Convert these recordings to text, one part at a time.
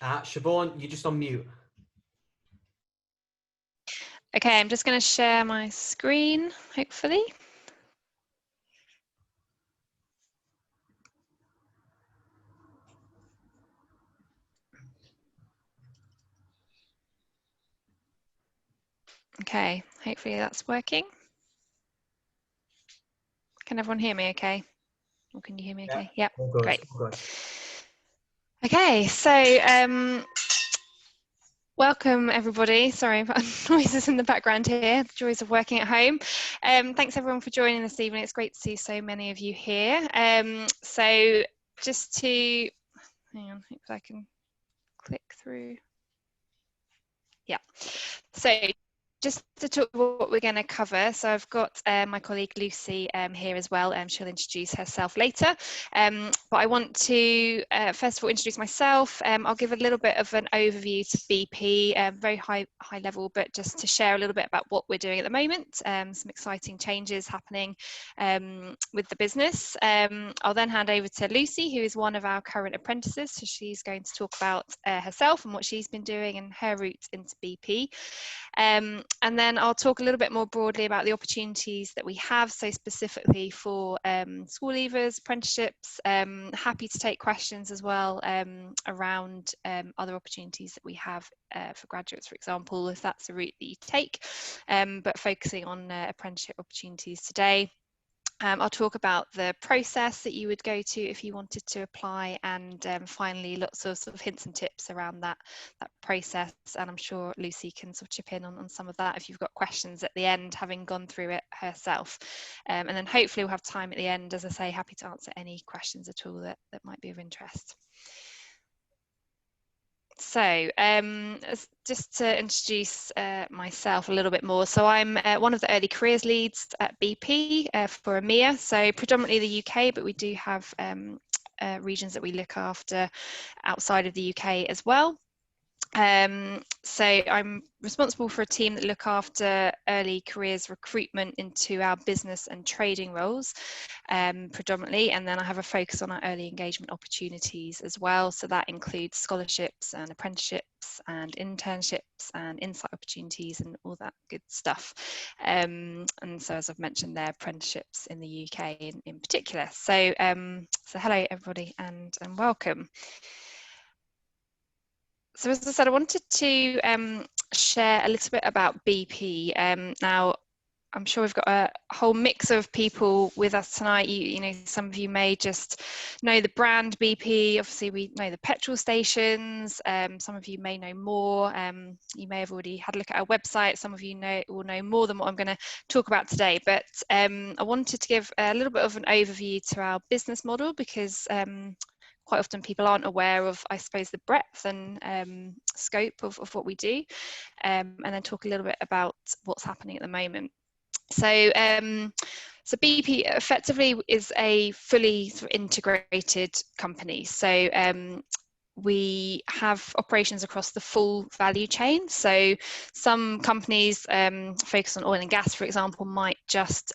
Siobhan, you're just on mute. Okay, I'm just going to share my screen, hopefully. Okay, hopefully that's working. Can everyone hear me okay? Or can you hear me okay? Yep, all good, great. all good. Okay, so welcome everybody. Sorry about noises in the background here, the joys of working at home. Thanks everyone for joining this evening. It's great to see so many of you here. So just to, hang on, hope I can click through. Yeah, so just to talk about what we're going to cover, so I've got my colleague Lucy here as well, she'll introduce herself later, but I want to first of all introduce myself. I'll give a little bit of an overview to BP, very high level, but just to share a little bit about what we're doing at the moment, some exciting changes happening with the business. I'll then hand over to Lucy, who is one of our current apprentices, so she's going to talk about herself and what she's been doing and her route into BP. And then I'll talk a little bit more broadly about the opportunities that we have, so specifically for school leavers, apprenticeships. Happy to take questions as well around other opportunities that we have for graduates, for example, if that's a route that you take, but focusing on apprenticeship opportunities today. I'll talk about the process that you would go to if you wanted to apply, and finally lots of sort of hints and tips around that process, and I'm sure Lucy can sort of chip in on some of that if you've got questions at the end, having gone through it herself. And then hopefully we'll have time at the end, as I say, happy to answer any questions at all that might be of interest. So just to introduce myself a little bit more, so I'm one of the early careers leads at BP for EMEA, so predominantly the UK, but we do have regions that we look after outside of the UK as well. So I'm responsible for a team that look after early careers recruitment into our business and trading roles predominantly, and then I have a focus on our early engagement opportunities as well, so that includes scholarships and apprenticeships and internships and insight opportunities and all that good stuff, and so as I've mentioned there, apprenticeships in the UK in particular. So so hello everybody and welcome. So as I said, I wanted to share a little bit about BP. Now, I'm sure we've got a whole mix of people with us tonight. You know, some of you may just know the brand BP. Obviously, we know the petrol stations. Some of you may know more. You may have already had a look at our website. Some of you will know more than what I'm going to talk about today. But I wanted to give a little bit of an overview to our business model, because quite often people aren't aware of, I suppose, the breadth and scope of what we do, and then talk a little bit about what's happening at the moment. So, so BP effectively is a fully sort of integrated company. So we have operations across the full value chain. So some companies focus on oil and gas, for example, might just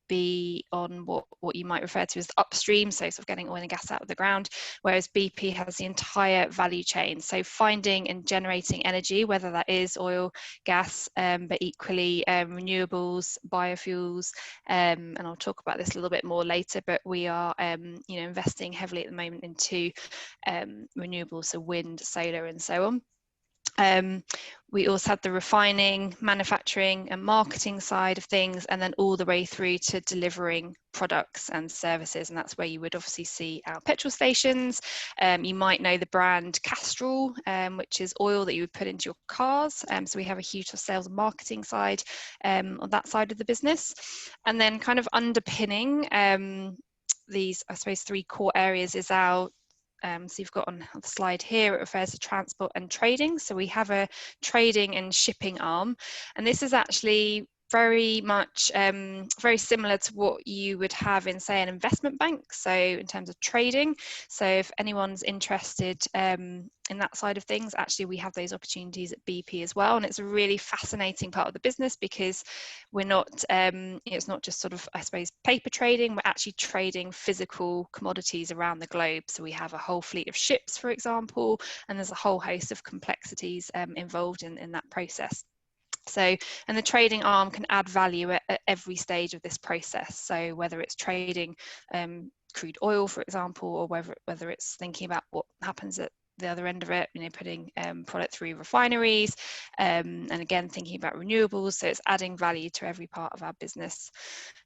be on what you might refer to as upstream, so sort of getting oil and gas out of the ground, whereas BP has the entire value chain, so finding and generating energy, whether that is oil, gas, but equally renewables, biofuels, and I'll talk about this a little bit more later, but we are you know, investing heavily at the moment into renewables, so wind, solar and so on. We also have the refining, manufacturing and marketing side of things, and then all the way through to delivering products and services, and that's where you would obviously see our petrol stations. You might know the brand Castrol, which is oil that you would put into your cars, so we have a huge sales and marketing side on that side of the business. And then kind of underpinning these, I suppose, three core areas is our so you've got on the slide here, it refers to transport and trading. So we have a trading and shipping arm, and this is actually very much very similar to what you would have in, say, an investment bank, so in terms of trading. So if anyone's interested in that side of things, actually we have those opportunities at BP as well, and it's a really fascinating part of the business because we're not it's not just sort of, I suppose, paper trading. We're actually trading physical commodities around the globe. So we have a whole fleet of ships, for example, and there's a whole host of complexities involved in that process. So, and the trading arm can add value at every stage of this process. So whether it's trading crude oil, for example, or whether it's thinking about what happens at the other end of it, you know, putting product through refineries, and again thinking about renewables. So it's adding value to every part of our business.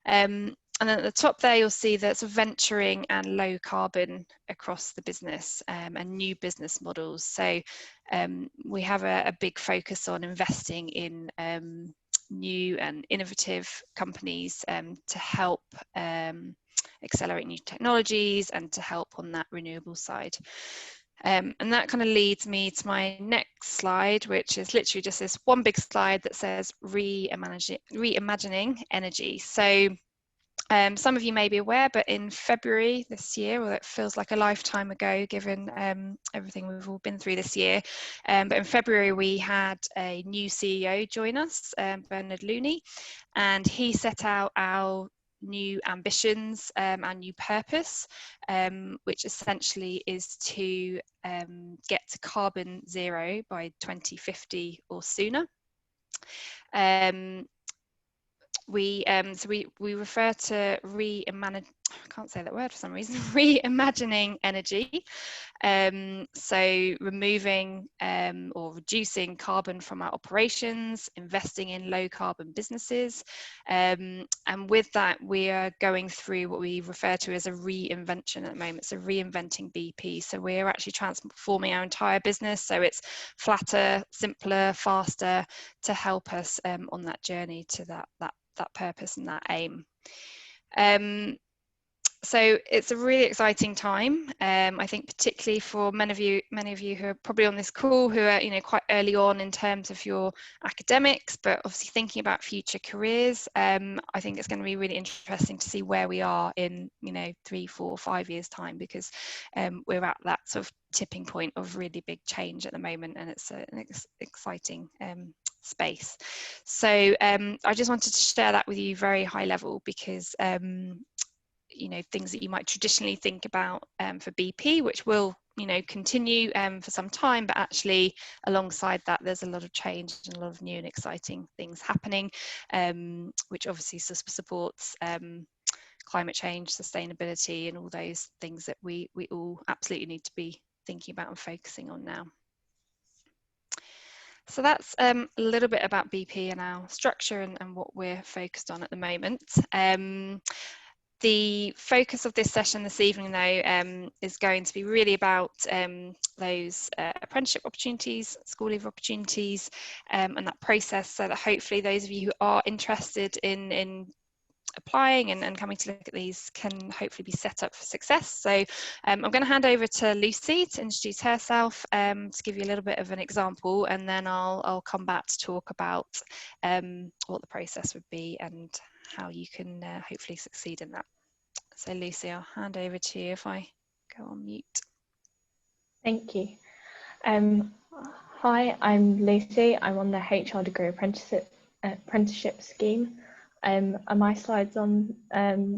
And then at the top there, you'll see there's venturing and low carbon across the business, and new business models. So we have a big focus on investing in new and innovative companies to help accelerate new technologies and to help on that renewable side. And that kind of leads me to my next slide, which is literally just this one big slide that says reimagining energy. So some of you may be aware, but in February this year, well, it feels like a lifetime ago given everything we've all been through this year, but in February we had a new CEO join us, Bernard Looney, and he set out our new ambitions, our new purpose, which essentially is to get to carbon zero by 2050 or sooner. So we refer to I can't say that word for some reason, reimagining energy. So removing or reducing carbon from our operations, investing in low carbon businesses. And with that, we are going through what we refer to as a reinvention at the moment. So reinventing BP. So we're actually transforming our entire business. So it's flatter, simpler, faster to help us on that journey to that purpose and that aim. So it's a really exciting time. I think particularly for many of you who are probably on this call who are, you know, quite early on in terms of your academics, but obviously thinking about future careers. I think it's going to be really interesting to see where we are in, you know, 3, 4, 5 years time, because we're at that sort of tipping point of really big change at the moment, and it's an exciting space. So I just wanted to share that with you very high level, because you know, things that you might traditionally think about for BP, which will, you know, continue for some time, but actually alongside that there's a lot of change and a lot of new and exciting things happening, which obviously supports climate change, sustainability, and all those things that we all absolutely need to be thinking about and focusing on now. So that's a little bit about BP and our structure and what we're focused on at the moment. The focus of this session this evening, though, is going to be really about those apprenticeship opportunities, school leaver opportunities, and that process, so that hopefully those of you who are interested in applying and coming to look at these can hopefully be set up for success. So I'm going to hand over to Lucy to introduce herself, to give you a little bit of an example, and then I'll come back to talk about what the process would be and how you can hopefully succeed in that. So Lucy, I'll hand over to you if I go on mute. Thank you. Hi, I'm Lucy. I'm on the HR degree apprenticeship scheme. Are my slides on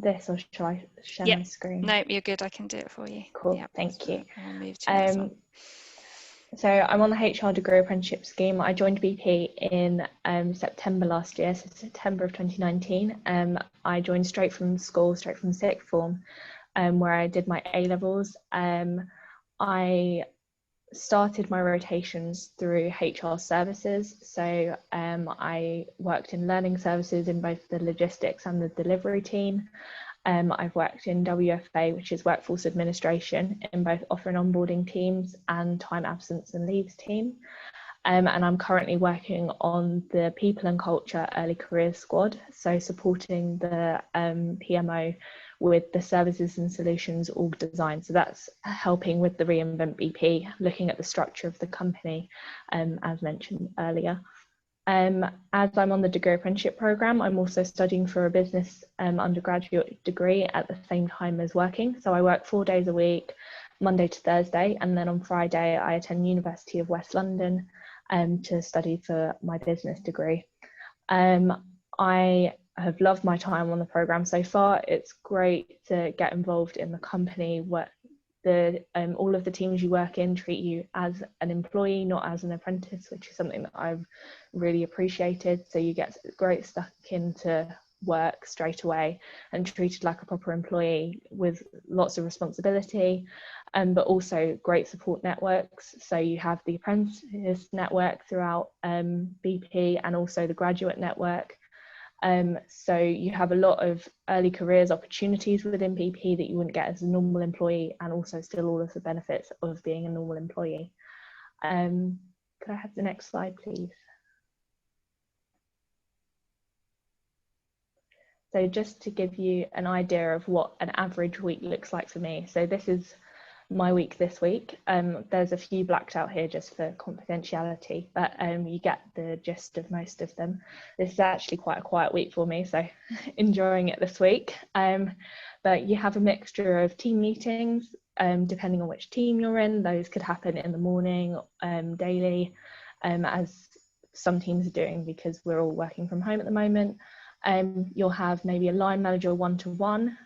this, or shall I share my screen? No, you're good. I can do it for you. Cool, yep. Thank you. I'll move to the next one. So I'm on the HR degree apprenticeship scheme. I joined BP in September last year, so September of 2019. I joined straight from school, straight from sixth form, where I did my A-levels. I started my rotations through HR services. So I worked in learning services in both the logistics and the delivery team. I've worked in WFA, which is workforce administration, in both offer and onboarding teams and time absence and leaves team. And I'm currently working on the people and culture early careers squad, so supporting the PMO with the services and solutions org design. So that's helping with the Reinvent BP, looking at the structure of the company, as mentioned earlier. As I'm on the degree apprenticeship programme, I'm also studying for a business undergraduate degree at the same time as working. So I work 4 days a week, Monday to Thursday, and then on Friday I attend University of West London to study for my business degree. I have loved my time on the programme so far. It's great to get involved in the company where all of the teams you work in treat you as an employee, not as an apprentice, which is something that I've really appreciated. So you get great stuck into work straight away and treated like a proper employee with lots of responsibility, but also great support networks. So you have the apprentice network throughout BP and also the graduate network. So you have a lot of early careers opportunities within BP that you wouldn't get as a normal employee, and also still all of the benefits of being a normal employee. Could I have the next slide, please? So just to give you an idea of what an average week looks like for me. So this is my week this week. There's a few blacked out here just for confidentiality, but you get the gist of most of them. This is actually quite a quiet week for me, so enjoying it this week. But you have a mixture of team meetings, depending on which team you're in. Those could happen in the morning, daily, as some teams are doing because we're all working from home at the moment. You'll have maybe a line manager one-to-one,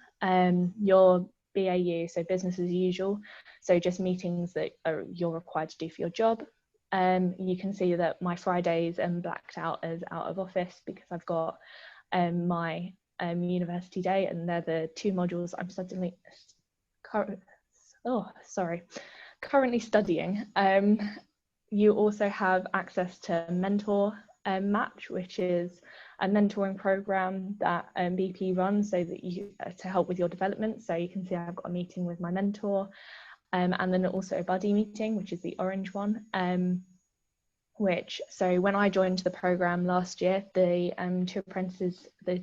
your BAU, so business as usual, so just meetings that you're required to do for your job. You can see that my Fridays are blacked out as out of office because I've got my university day, and they're the two modules I'm currently studying. You also have access to Mentor Match, which is a mentoring program that BP runs so that you to help with your development. So you can see I've got a meeting with my mentor, and then also a buddy meeting, which is the orange one. So when I joined the program last year, the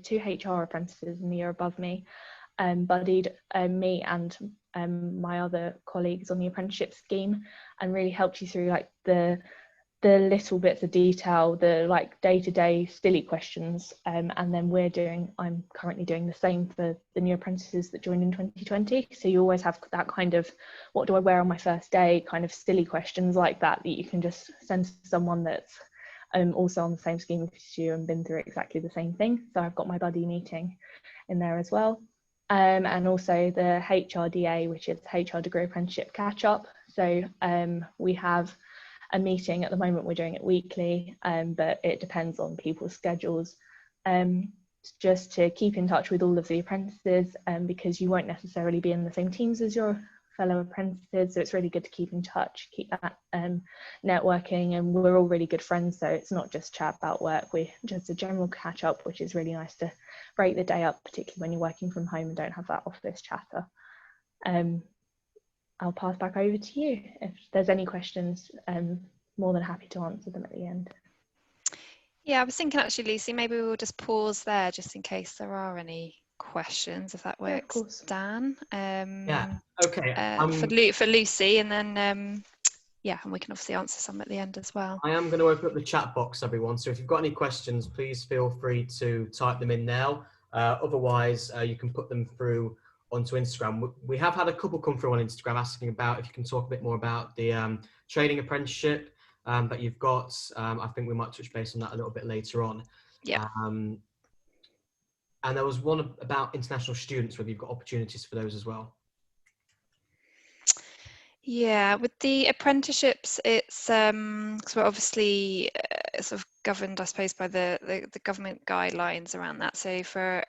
two HR apprentices in the year above me buddied me and my other colleagues on the apprenticeship scheme, and really helped you through like the little bits of detail, the like day-to-day silly questions, and then I'm currently doing the same for the new apprentices that joined in 2020. So you always have that kind of, what do I wear on my first day, kind of silly questions like that you can just send to someone that's also on the same scheme as you and been through exactly the same thing. So I've got my buddy meeting in there as well. And also the HRDA, which is HR Degree Apprenticeship Catch-Up. So we have a meeting at the moment, we're doing it weekly, but it depends on people's schedules, just to keep in touch with all of the apprentices, because you won't necessarily be in the same teams as your fellow apprentices, so it's really good to keep in touch, keep that networking, and we're all really good friends, so it's not just chat about work, we're just a general catch up, which is really nice to break the day up, particularly when you're working from home and don't have that office chatter. I'll pass back over to you. If there's any questions, more than happy to answer them at the end. Yeah, I was thinking actually, Lucy, maybe we'll just pause there just in case there are any questions, if that works. Yeah, of course. Dan. Yeah, okay. For Lucy, and then yeah, and we can obviously answer some at the end as well. I am going to open up the chat box, everyone. So if you've got any questions, please feel free to type them in now. Otherwise, you can put them through onto Instagram. We have had a couple come through on Instagram asking about if you can talk a bit more about the training apprenticeship that you've got. I think we might touch base on that a little bit later on. Yeah. And there was one about international students, whether you've got opportunities for those as well. Yeah, with the apprenticeships, it's because we're obviously sort of governed, I suppose, by the government guidelines around that. So for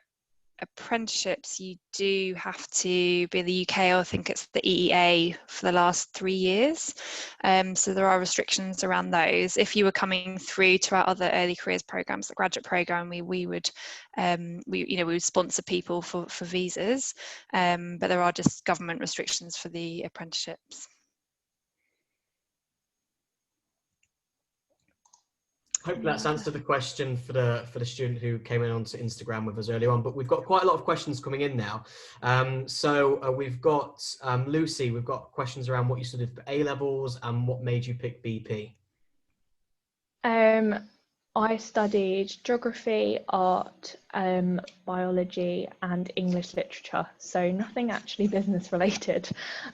apprenticeships, you do have to be in the UK, or I think it's the EEA, for the last 3 years. So there are restrictions around those. If you were coming through to our other early careers programs, the graduate program, we would sponsor people for visas, but there are just government restrictions for the apprenticeships. Hopefully that's answered the question for the student who came in onto Instagram with us earlier on, but we've got quite a lot of questions coming in now. We've got Lucy, we've got questions around what you studied for A-levels and what made you pick BP. I studied geography, art, biology, and English literature, so nothing actually business related.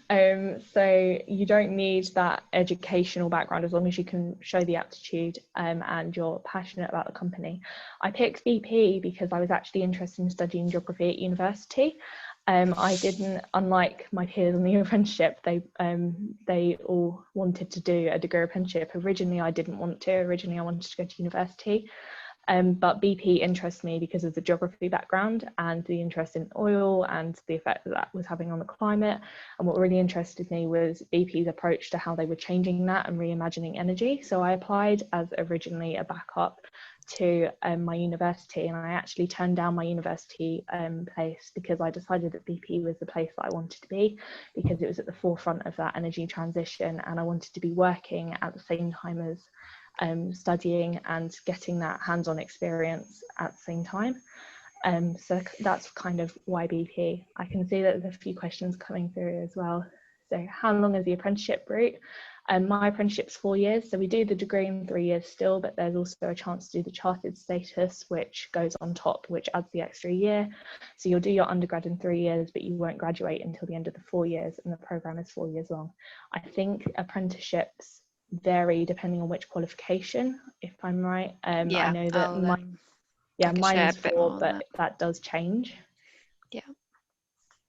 So you don't need that educational background as long as you can show the aptitude and you're passionate about the company. I picked BP because I was actually interested in studying geography at university. I didn't, unlike my peers on the apprenticeship, they all wanted to do a degree apprenticeship. Originally, I didn't want to. Originally, I wanted to go to university. But BP interested me because of the geography background and the interest in oil and the effect that that was having on the climate. And what really interested me was BP's approach to how they were changing that and reimagining energy. So I applied as originally a backup to my university, and I actually turned down my university place because I decided that BP was the place that I wanted to be, because it was at the forefront of that energy transition, and I wanted to be working at the same time as studying and getting that hands-on experience at the same time. So that's kind of why BP. I can see that there's a few questions coming through as well. So how long is the apprenticeship route? My apprenticeship's 4 years, so we do the degree in 3 years still, but there's also a chance to do the chartered status, which goes on top, which adds the extra year. So you'll do your undergrad in 3 years, but you won't graduate until the end of the 4 years, and the programme is 4 years long. I think apprenticeships vary depending on which qualification, if I'm right. Yeah, I know that I can mine share is a bit 4, more on but that does change. Yeah.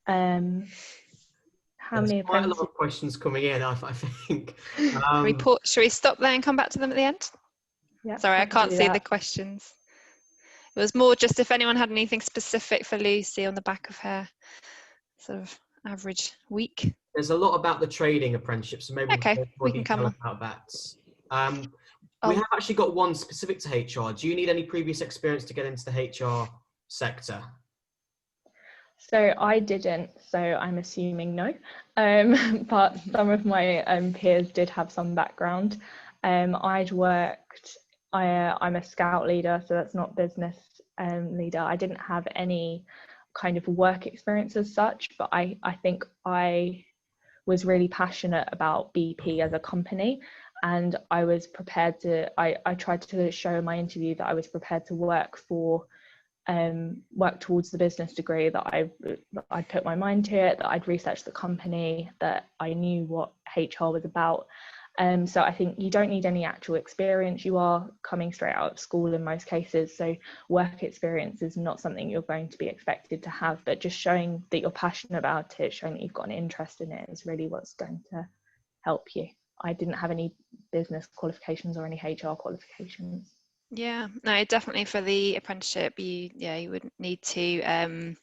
How many quite a lot apprentices? of questions coming in, I think. Should we stop there and come back to them at the end? Yeah, Sorry, I can't do see that. the questions. It was more just if anyone had anything specific for Lucy on the back of her sort of average week. There's a lot about the trading apprenticeship, so maybe Okay, more we can come detail on. about that. We Oh. have actually got one specific to HR. Do you need any previous experience to get into the HR sector? So I didn't, so I'm assuming no. But some of my peers did have some background. I'd worked, I'm a scout leader, so that's not business leader. I didn't have any kind of work experience as such, but I think I was really passionate about BP as a company, and I was prepared to, I tried to show in my interview that I was prepared to work towards the business degree, that I'd put my mind to it, that I'd researched the company, that I knew what HR was about. So I think you don't need any actual experience. You are coming straight out of school in most cases, so work experience is not something you're going to be expected to have, but just showing that you're passionate about it, showing that you've got an interest in it, is really what's going to help you. I didn't have any business qualifications or any HR qualifications. Yeah, no, definitely for the apprenticeship, you would need to,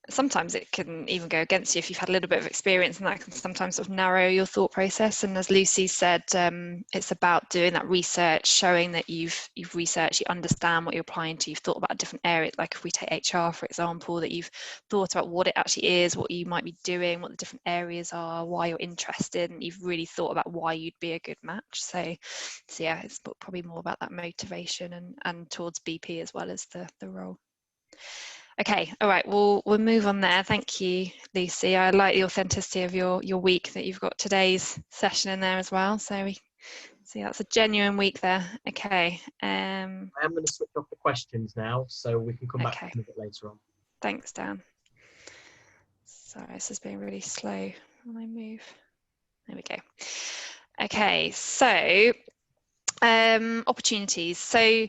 sometimes it can even go against you if you've had a little bit of experience, and that can sometimes sort of narrow your thought process. And as Lucy said, it's about doing that research, showing that you've researched, you understand what you're applying to, you've thought about different areas. Like if we take HR, for example, that you've thought about what it actually is, what you might be doing, what the different areas are, why you're interested, and you've really thought about why you'd be a good match. So yeah, it's probably more about that motivation and towards BP as well as the role. Okay, all right, we'll move on there. Thank you, Lucy. I like the authenticity of your week, that you've got today's session in there as well. So we see that's a genuine week there. Okay. I am going to switch off the questions now, so we can come back to them a bit later on. Thanks, Dan. Sorry, this is being really slow when I move. There we go. Okay, so opportunities. So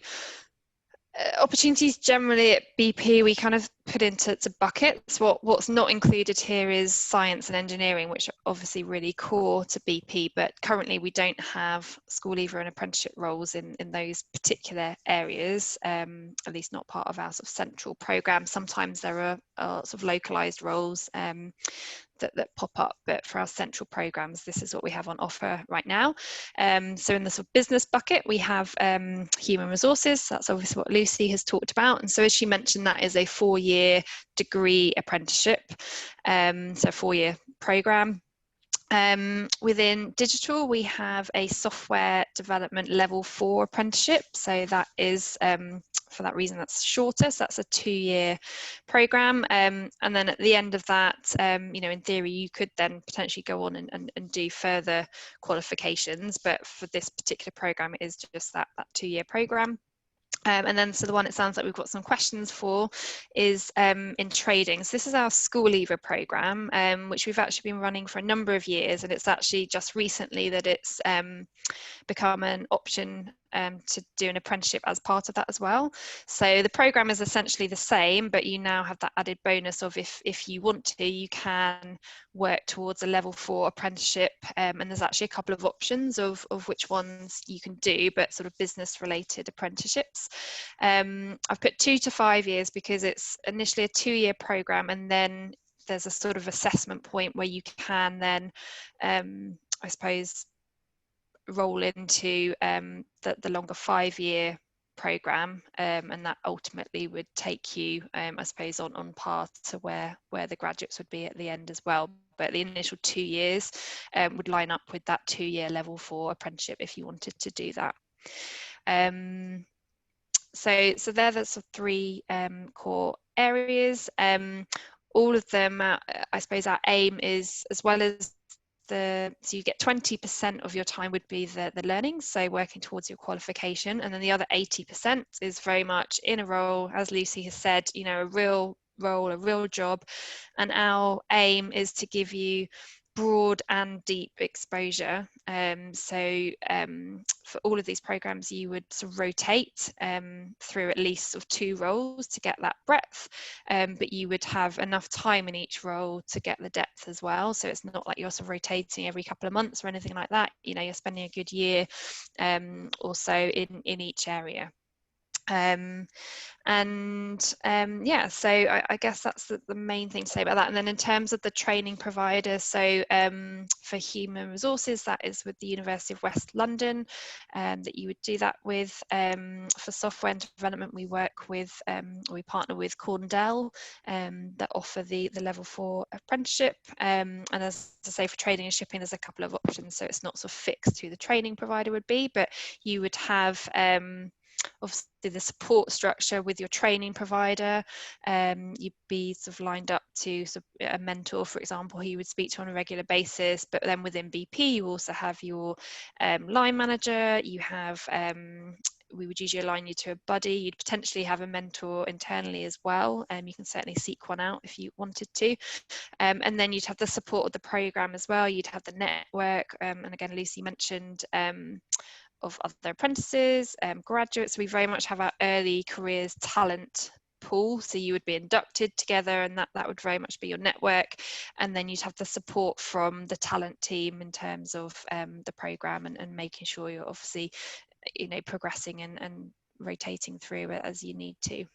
opportunities generally at BP we kind of put into buckets. What's not included here is science and engineering, which are obviously really core to BP, but currently we don't have school leaver and apprenticeship roles in those particular areas, at least not part of our sort of central programme. Sometimes there are sort of localised roles that pop up, but for our central programs, this is what we have on offer right now. So in the sort of business bucket, we have human resources. That's obviously what Lucy has talked about. And so as she mentioned, that is a 4-year degree apprenticeship, so 4-year program. Within digital, we have a software development level 4 apprenticeship. So that is, for that reason, that's shorter. So that's a 2-year program. And then at the end of that, in theory, you could then potentially go on and do further qualifications. But for this particular program, it is just that 2-year program. And then, so the one it sounds like we've got some questions for is in trading. So this is our School Leaver programme, which we've actually been running for a number of years, and it's actually just recently that it's become an option to do an apprenticeship as part of that as well. So the programme is essentially the same, but you now have that added bonus of if you want to, you can work towards a level 4 apprenticeship, and there's actually a couple of options of which ones you can do, but sort of business related apprenticeships. I've put 2 to 5 years because it's initially a 2-year programme, and then there's a sort of assessment point where you can then I suppose roll into the longer 5-year programme, and that ultimately would take you I suppose on par to where the graduates would be at the end as well. But the initial 2 years would line up with that 2-year level 4 apprenticeship if you wanted to do that. So they're the sort of 3 core areas. All of them, I suppose our aim is, as well as so you get 20% of your time would be the learning, so working towards your qualification, and then the other 80% is very much in a role, as Lucy has said, you know, a real role, a real job. And our aim is to give you broad and deep exposure. For all of these programs, you would sort of rotate through at least sort of 2 roles to get that breadth, but you would have enough time in each role to get the depth as well. So it's not like you're sort of rotating every couple of months or anything like that. You know, you're spending a good year or so in each area. Yeah, so I guess that's the main thing to say about that. And then in terms of the training provider, so for human resources, that is with the University of West London, that you would do that with. For software and development, we work with, we partner with Corndell, that offer the level 4 apprenticeship. And as I say, for trading and shipping, there's a couple of options, so it's not sort of fixed who the training provider would be, but you would have obviously the support structure with your training provider. You'd be sort of lined up to sort of a mentor, for example, who you would speak to on a regular basis. But then within BP, you also have your line manager. You have we would usually align you to a buddy. You'd potentially have a mentor internally as well. You can certainly seek one out if you wanted to. And then you'd have the support of the program as well. You'd have the network. And again, Lucy mentioned of other apprentices, graduates. We very much have our early careers talent pool, so you would be inducted together, and that would very much be your network. And then you'd have the support from the talent team in terms of the program and making sure you're obviously, you know, progressing and rotating through it as you need to.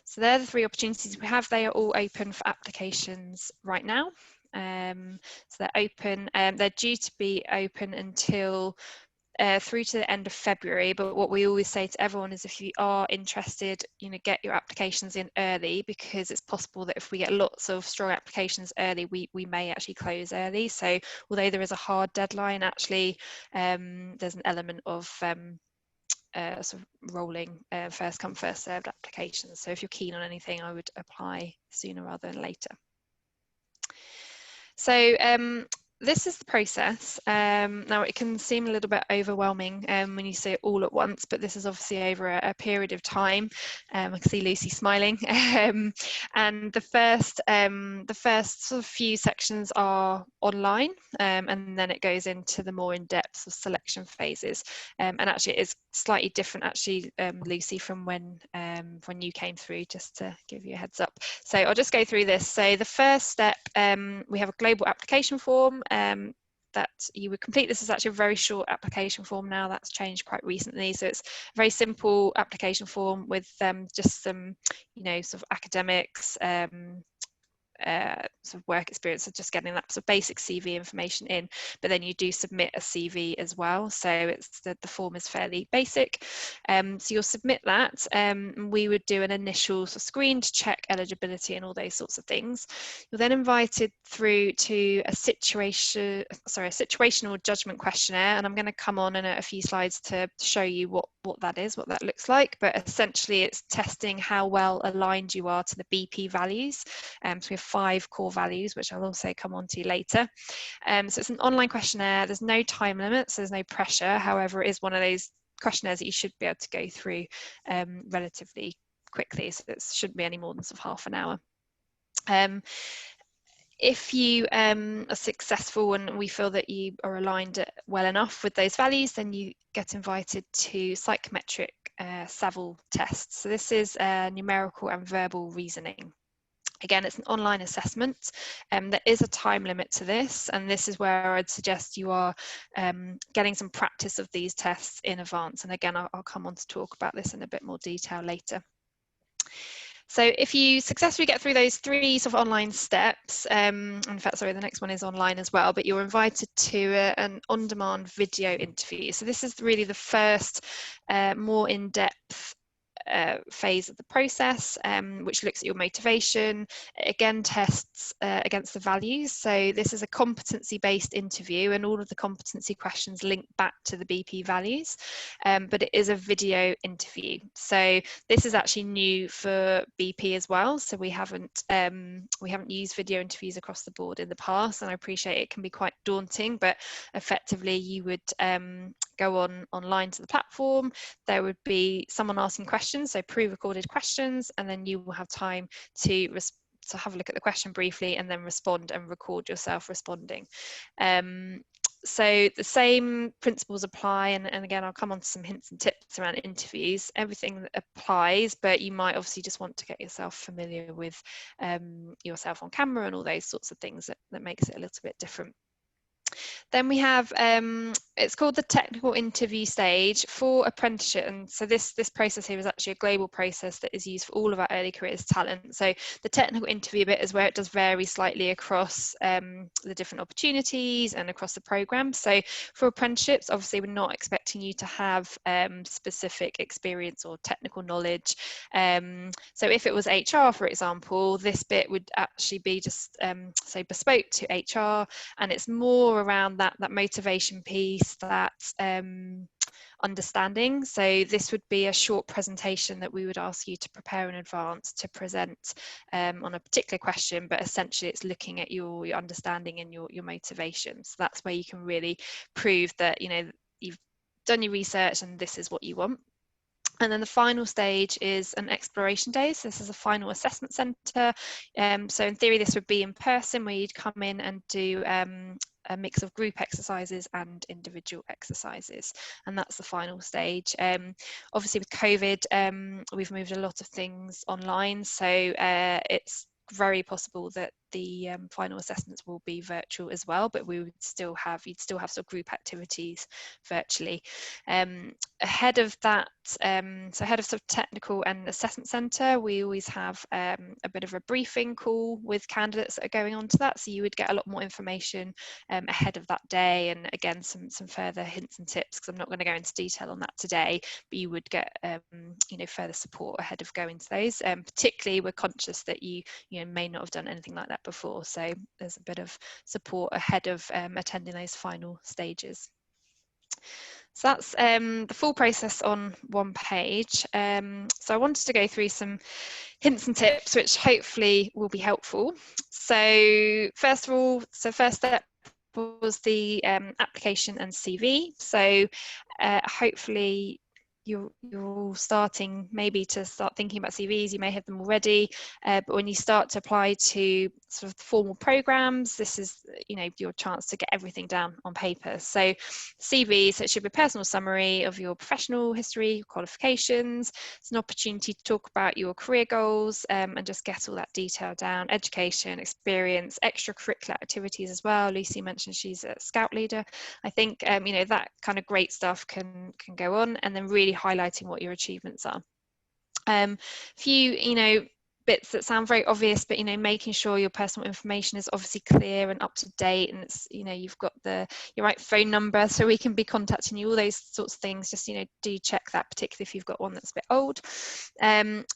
So they're the 3 opportunities we have. They are all open for applications right now. So they're open, they're due to be open until through to the end of February. But what we always say to everyone is, if you are interested, you know, get your applications in early, because it's possible that if we get lots of strong applications early, we may actually close early. So although there is a hard deadline, actually there's an element of sort of rolling first come first served applications. So if you're keen on anything, I would apply sooner rather than later. So this is the process. Now it can seem a little bit overwhelming when you say it all at once, but this is obviously over a period of time. I can see Lucy smiling. And the first sort of few sections are online, and then it goes into the more in-depth sort of selection phases. And actually it is slightly different, actually, Lucy, from when you came through, just to give you a heads up. So I'll just go through this. So the first step, we have a global application form that you would complete. This is actually a very short application form now. That's changed quite recently. So it's a very simple application form with just some, you know, sort of academics, sort of work experience, of just getting that sort of basic CV information in, but then you do submit a CV as well. So it's the form is fairly basic. So you'll submit that. We would do an initial sort of screen to check eligibility and all those sorts of things. You're then invited through to a situational judgment questionnaire, and I'm going to come on in a few slides to show you what that is, what that looks like. But essentially it's testing how well aligned you are to the BP values. So we have 5 core values, which I'll also come on to later. So it's an online questionnaire. There's no time limit, so there's no pressure. However, it is one of those questionnaires that you should be able to go through relatively quickly, so it shouldn't be any more than sort of half an hour. If you are successful and we feel that you are aligned well enough with those values, then you get invited to psychometric Saville tests. So this is numerical and verbal reasoning. Again, it's an online assessment. There is a time limit to this, and this is where I'd suggest you are getting some practice of these tests in advance. And again, I'll come on to talk about this in a bit more detail later. So if you successfully get through those 3 sort of online steps, in fact, sorry, the next one is online as well, but you're invited to an on-demand video interview. So this is really the first more in-depth phase of the process, which looks at your motivation. It again tests against the values. So this is a competency-based interview, and all of the competency questions link back to the BP values, but it is a video interview. So this is actually new for BP as well. So we haven't used video interviews across the board in the past, and I appreciate it can be quite daunting, but effectively you would go online to the platform. There would be someone asking questions, so pre-recorded questions, and then you will have time to have a look at the question briefly and then respond and record yourself responding. So the same principles apply, and again, I'll come on to some hints and tips around interviews. Everything that applies, but you might obviously just want to get yourself familiar with yourself on camera and all those sorts of things that makes it a little bit different. Then we have, it's called the technical interview stage for apprenticeship. And so this process here is actually a global process that is used for all of our early careers talent. So the technical interview bit is where it does vary slightly across the different opportunities and across the program. So for apprenticeships, obviously we're not expecting you to have specific experience or technical knowledge. So if it was HR, for example, this bit would actually be just say bespoke to HR, and it's more around that motivation piece, that understanding. So this would be a short presentation that we would ask you to prepare in advance to present on a particular question, but essentially it's looking at your understanding and your motivation. So that's where you can really prove that, you know, you've done your research and this is what you want. And then the final stage is an exploration day. So this is a final assessment centre. So in theory, this would be in person, where you'd come in and do a mix of group exercises and individual exercises. And that's the final stage. Obviously with COVID, we've moved a lot of things online. So it's very possible that the final assessments will be virtual as well, but you'd still have sort of group activities virtually. Ahead of that, so ahead of sort of technical and assessment centre, we always have a bit of a briefing call with candidates that are going on to that, so you would get a lot more information ahead of that day, and again some further hints and tips, because I'm not going to go into detail on that today, but you would get you know, further support ahead of going to those. Particularly we're conscious that you may not have done anything like that before, so there's a bit of support ahead of attending those final stages. So that's the full process on one page. So I wanted to go through some hints and tips which hopefully will be helpful. So first of all, first step was the application and CV. So hopefully you're all starting maybe to start thinking about CVs. You may have them already, but when you start to apply to sort of formal programs, this is, you know, your chance to get everything down on paper. So CV, so it should be a personal summary of your professional history, qualifications. It's an opportunity to talk about your career goals and just get all that detail down. Education, experience, extracurricular activities as well. Lucy mentioned she's a scout leader. I think you know, that kind of great stuff can go on, and then really highlighting what your achievements are. Few, you know, bits that sound very obvious, but, you know, making sure your personal information is obviously clear and up to date, and it's, you know, you've got your right phone number so we can be contacting you, all those sorts of things. Just, you know, do check that, particularly if you've got one that's a bit old.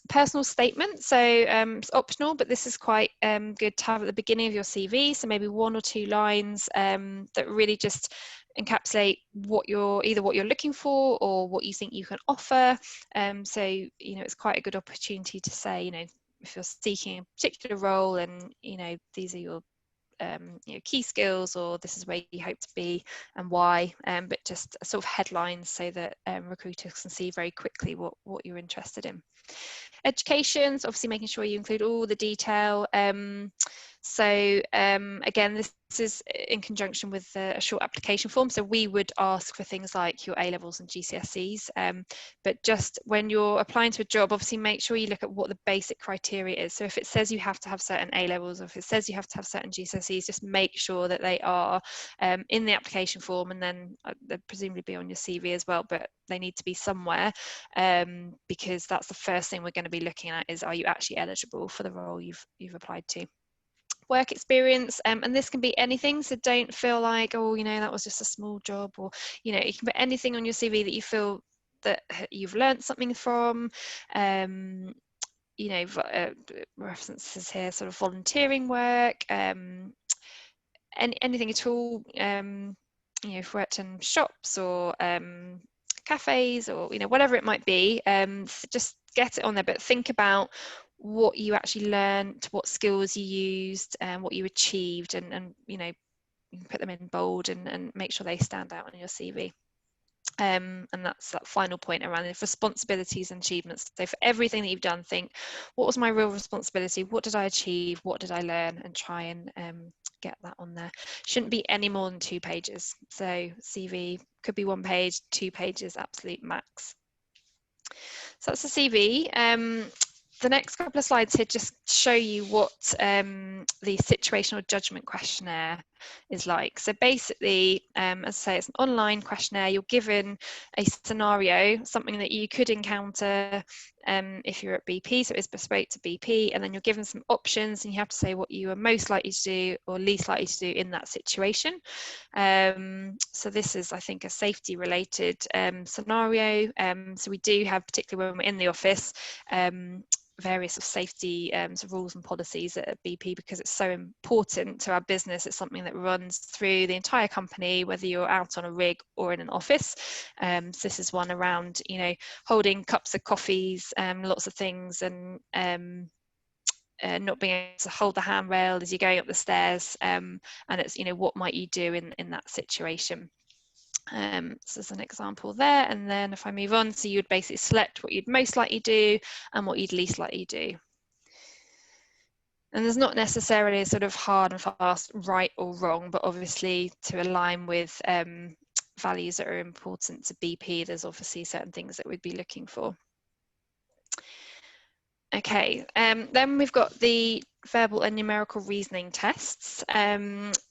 Personal statement, so it's optional, but this is quite good to have at the beginning of your CV. So maybe 1 or 2 lines that really just encapsulate either what you're looking for or what you think you can offer. So, you know, it's quite a good opportunity to say, you know, if you're seeking a particular role and, you know, these are your you know, key skills, or this is where you hope to be and why, but just a sort of headlines so that recruiters can see very quickly what you're interested in. Education, so obviously making sure you include all the detail. Again, this is in conjunction with a short application form. So we would ask for things like your A-levels and GCSEs, but just when you're applying to a job, obviously make sure you look at what the basic criteria is. So if it says you have to have certain A-levels, or if it says you have to have certain GCSEs, just make sure that they are in the application form, and then they'll presumably be on your CV as well, but they need to be somewhere, because that's the first thing we're going to be looking at, is are you actually eligible for the role you've applied to. Work experience, and this can be anything, so don't feel like, oh, you know, that was just a small job, or, you know, you can put anything on your CV that you feel that you've learned something from. You know, references here, sort of volunteering work, anything at all. You know, if you've worked in shops or cafes, or, you know, whatever it might be, just get it on there, but think about what you actually learned, what skills you used, and what you achieved, and you know, you can put them in bold and make sure they stand out on your CV. And that's that final point around the responsibilities and achievements. So for everything that you've done, think, what was my real responsibility? What did I achieve? What did I learn? And try and get that on there. Shouldn't be any more than 2 pages. So CV could be 1 page, 2 pages, absolute max. So that's the CV. The next couple of slides here just show you what the situational judgment questionnaire is like. So basically, as I say, it's an online questionnaire. You're given a scenario, something that you could encounter if you're at BP, so it's bespoke to BP, and then you're given some options, and you have to say what you are most likely to do or least likely to do in that situation. So this is, I think, a safety related scenario. So we do have, particularly when we're in the office, various safety sort of rules and policies at BP, because it's so important to our business. It's something that runs through the entire company, whether you're out on a rig or in an office. So this is one around, you know, holding cups of coffees, lots of things, and not being able to hold the handrail as you're going up the stairs, and it's, you know, what might you do in that situation. So there's an example there, and then if I move on, so you would basically select what you'd most likely do and what you'd least likely do. And there's not necessarily a sort of hard and fast right or wrong, but obviously to align with values that are important to BP, there's obviously certain things that we'd be looking for. Okay, then we've got the verbal and numerical reasoning tests.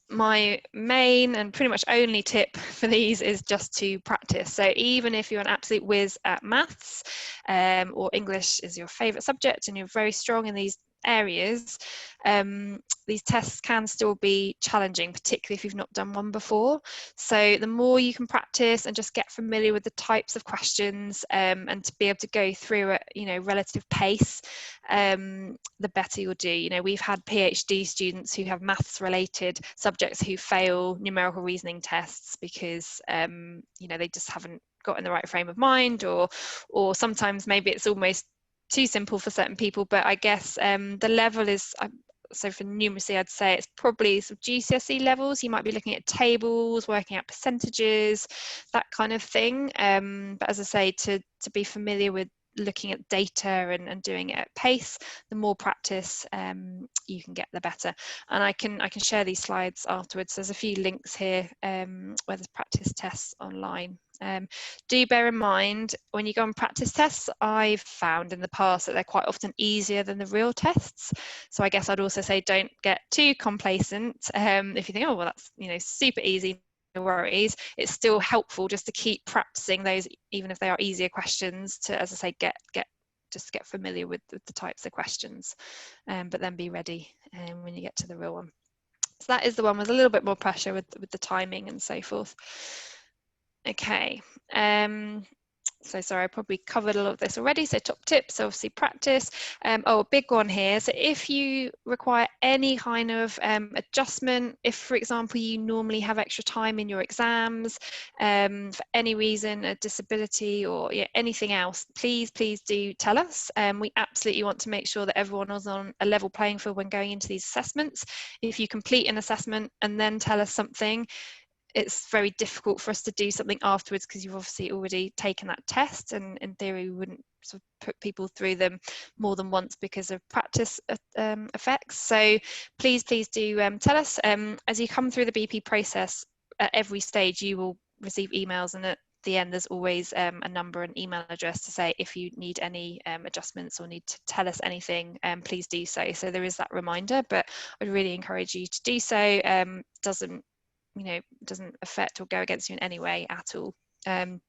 My main and pretty much only tip for these is just to practice. So even if you're an absolute whiz at maths, or English is your favourite subject and you're very strong in these areas, these tests can still be challenging, particularly if you've not done one before. So the more you can practice and just get familiar with the types of questions, and to be able to go through at, you know, relative pace, the better you'll do. You know, we've had PhD students who have maths related subjects who fail numerical reasoning tests because you know, they just haven't got in the right frame of mind, or sometimes maybe it's almost too simple for certain people. But I guess the level is, so for numeracy, I'd say it's probably some GCSE levels. You might be looking at tables, working out percentages, that kind of thing. But as I say, to be familiar with looking at data and doing it at pace, the more practice you can get, the better. And I can share these slides afterwards. There's a few links here where there's practice tests online. Do bear in mind, when you go on practice tests, I've found in the past that they're quite often easier than the real tests. So I guess I'd also say don't get too complacent. If you think, oh, well, that's, you know, super easy, no worries. It's still helpful just to keep practicing those, even if they are easier questions, to, as I say, just get familiar with the types of questions, but then be ready when you get to the real one. So that is the one with a little bit more pressure with the timing and so forth. Okay, So sorry, I probably covered a lot of this already. So top tips, obviously practice. Oh, a big one here. So if you require any kind of adjustment, if for example, you normally have extra time in your exams, for any reason, a disability or anything else, please do tell us. We absolutely want to make sure that everyone is on a level playing field when going into these assessments. If you complete an assessment and then tell us something, it's very difficult for us to do something afterwards, because you've obviously already taken that test, and in theory we wouldn't sort of put people through them more than once because of practice effects. So please do tell us. As you come through the BP process, at every stage you will receive emails, and at the end there's always a number and email address to say if you need any adjustments or need to tell us anything, please do so. So there is that reminder, but I'd really encourage you to do so. Doesn't affect or go against you in any way at all. And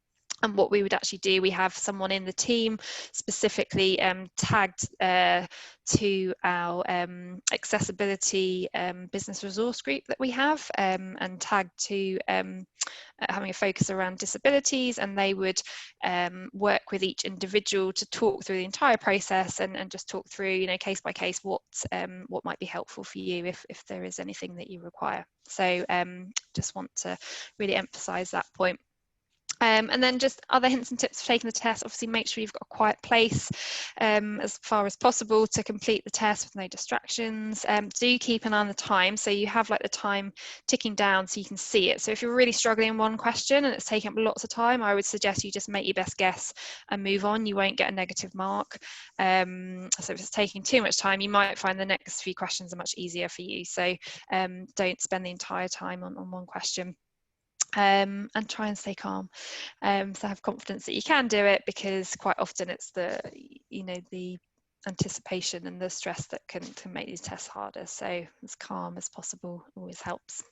what we would actually do, we have someone in the team specifically tagged to our accessibility business resource group that we have, and tagged to having a focus around disabilities, and they would work with each individual to talk through the entire process and just talk through, case by case, what might be helpful for you if there is anything that you require. So just want to really emphasize that point. And then just other hints and tips for taking the test. Obviously, make sure you've got a quiet place as far as possible to complete the test with no distractions. Do keep an eye on the time, so you have like the time ticking down so you can see it. So if you're really struggling in one question and it's taking up lots of time, I would suggest you just make your best guess and move on. You won't get a negative mark. So if it's taking too much time, you might find the next few questions are much easier for you. So don't spend the entire time on one question. And try and stay calm. So have confidence that you can do it, because quite often it's the anticipation and the stress that can make these tests harder. So as calm as possible always helps.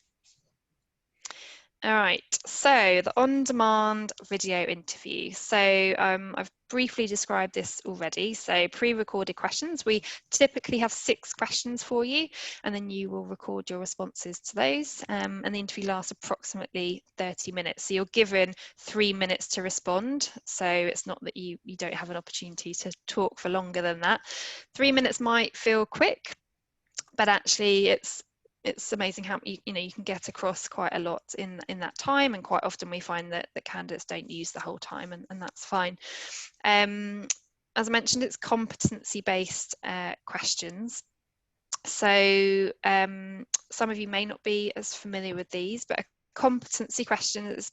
All right, so the on-demand video interview. So I've briefly described this already. So pre-recorded questions, we typically have 6 questions for you, and then you will record your responses to those. And the interview lasts approximately 30 minutes. So you're given 3 minutes to respond. So it's not that you don't have an opportunity to talk for longer than that. 3 minutes might feel quick, but actually it's amazing how you can get across quite a lot in that time, and quite often we find that the candidates don't use the whole time, and that's fine. As I mentioned, it's competency-based questions. So some of you may not be as familiar with these, but a competency question is,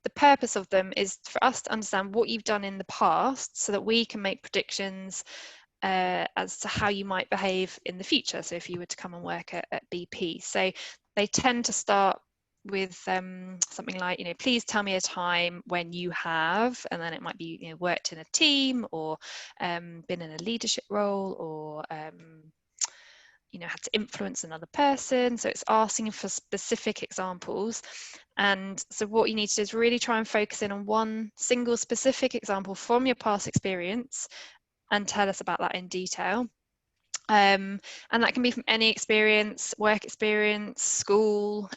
the purpose of them is for us to understand what you've done in the past so that we can make predictions as to how you might behave in the future. So if you were to come and work at BP, so they tend to start with something like, please tell me a time when you have, and then it might be, worked in a team, or been in a leadership role, or had to influence another person. So it's asking for specific examples. And so what you need to do is really try and focus in on one single specific example from your past experience and tell us about that in detail. And that can be from any experience, work experience, school,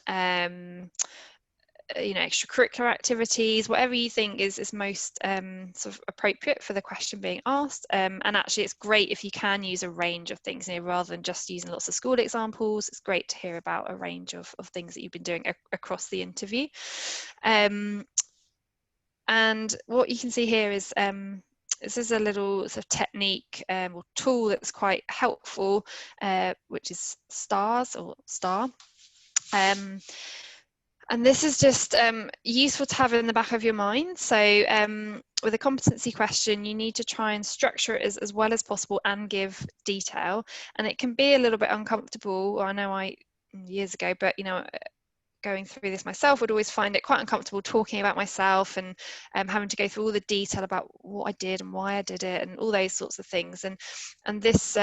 extracurricular activities, whatever you think is most sort of appropriate for the question being asked. And actually it's great if you can use a range of things, rather than just using lots of school examples. It's great to hear about a range of things that you've been doing across the interview. And what you can see here is this is a little sort of technique or tool that's quite helpful, which is STARS, or STAR. And this is just useful to have in the back of your mind. So with a competency question, you need to try and structure it as well as possible and give detail. And it can be a little bit uncomfortable. I know years ago, but going through this myself, would always find it quite uncomfortable talking about myself and having to go through all the detail about what I did and why I did it and all those sorts of things. And this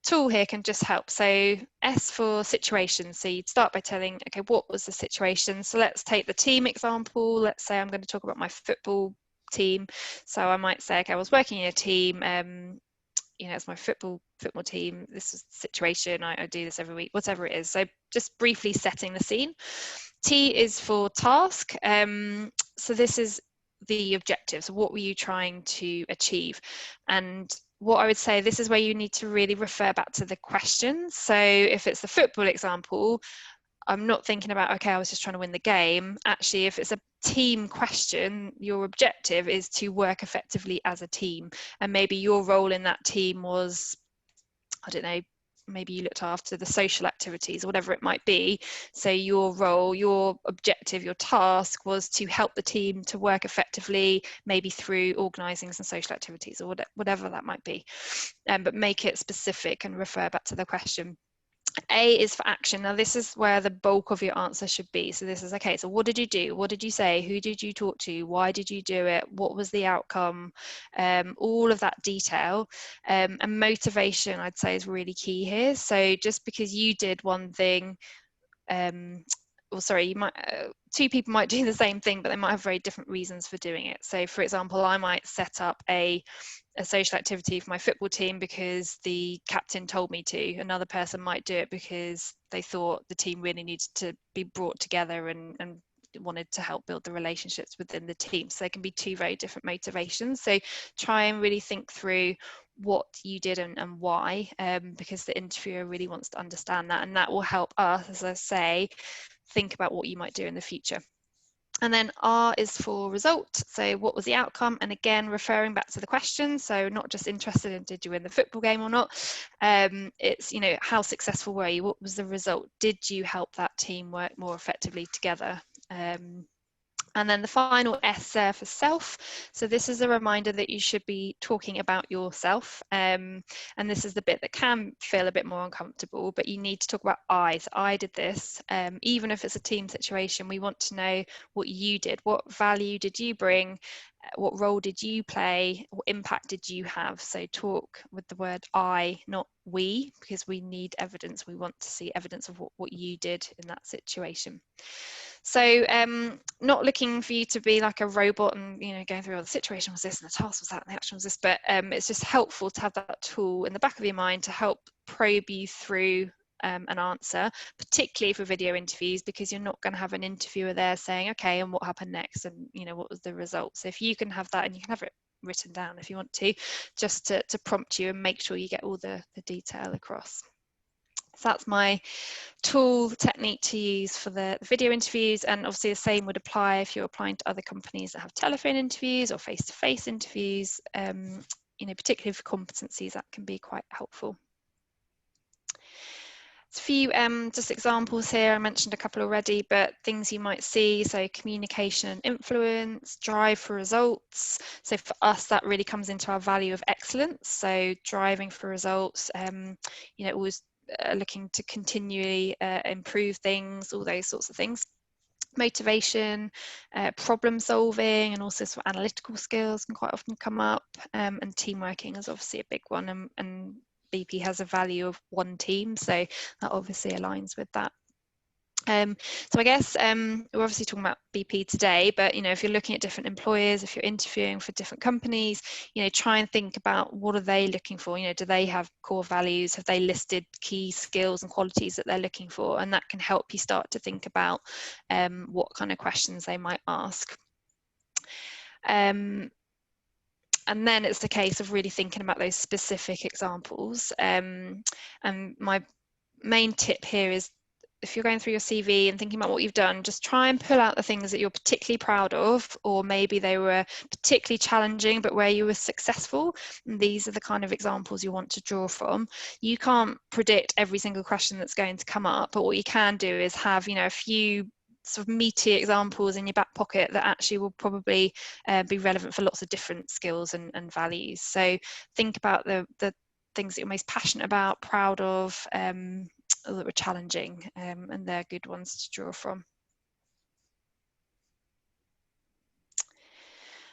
tool here can just help. So S for situation. So you'd start by telling, okay, what was the situation? So let's take the team example. Let's say I'm going to talk about my football team. So I might say, okay, I was working in a team, it's my football team, this is the situation, I do this every week, whatever it is. So just briefly setting the scene. T is for task. So this is the objectives. What were you trying to achieve? And what I would say, this is where you need to really refer back to the questions. So if it's the football example, I'm not thinking about, okay, I was just trying to win the game. Actually, if it's a team question, your objective is to work effectively as a team. And maybe your role in that team was, I don't know, maybe you looked after the social activities or whatever it might be. So your role, your objective, your task was to help the team to work effectively, maybe through organising some social activities or whatever that might be. But make it specific and refer back to the question. A is for action. Now this is where the bulk of your answer should be. So this is, okay, so what did you do? What did you say? Who did you talk to? Why did you do it? What was the outcome? All of that detail. And motivation, I'd say, is really key here. So just because you did one thing, or sorry, you might, two people might do the same thing, but they might have very different reasons for doing it. So for example, I might set up a social activity for my football team because the captain told me to. Another person might do it because they thought the team really needed to be brought together and wanted to help build the relationships within the team. So there can be two very different motivations. So try and really think through what you did and why, because the interviewer really wants to understand that, and that will help us, as I say, think about what you might do in the future. And then R is for result. So what was the outcome? And again, referring back to the question. So not just interested in did you win the football game or not? It's, you know, how successful were you? What was the result? Did you help that team work more effectively together? And then the final S for self. So this is a reminder that you should be talking about yourself. And this is the bit that can feel a bit more uncomfortable, but you need to talk about I. So I did this. Even if it's a team situation, we want to know what you did. What value did you bring? What role did you play? What impact did you have? So talk with the word I, not we, because we need evidence. We want to see evidence of what you did in that situation. So not looking for you to be like a robot and, you know, going through, oh, the situation was this and the task was that and the action was this, but it's just helpful to have that tool in the back of your mind to help probe you through an answer, particularly for video interviews, because you're not going to have an interviewer there saying, okay, and what happened next, and, you know, what was the result. So if you can have that, and you can have it written down if you want to, just to prompt you and make sure you get all the detail across. So that's my tool technique to use for the video interviews, and obviously the same would apply if you're applying to other companies that have telephone interviews or face-to-face interviews. You know, particularly for competencies, that can be quite helpful. A few just examples here. I mentioned a couple already, but things you might see. So communication and influence, drive for results. So for us, that really comes into our value of excellence. So driving for results, you know, always looking to continually improve things, all those sorts of things. Motivation, problem solving, and also sort of analytical skills can quite often come up, and team working is obviously a big one, and BP has a value of one team, so that obviously aligns with that. So I guess we're obviously talking about BP today, but, you know, if you're looking at different employers, if you're interviewing for different companies, you know, try and think about what are they looking for. You know, do they have core values? Have they listed key skills and qualities that they're looking for? And that can help you start to think about what kind of questions they might ask. And then it's the case of really thinking about those specific examples. And my main tip here is, if you're going through your CV and thinking about what you've done, just try and pull out the things that you're particularly proud of, or maybe they were particularly challenging, but where you were successful. And these are the kind of examples you want to draw from. You can't predict every single question that's going to come up, but what you can do is have, you know, a few sort of meaty examples in your back pocket that actually will probably be relevant for lots of different skills and values. So think about the things that you're most passionate about, proud of, that were challenging, and they're good ones to draw from.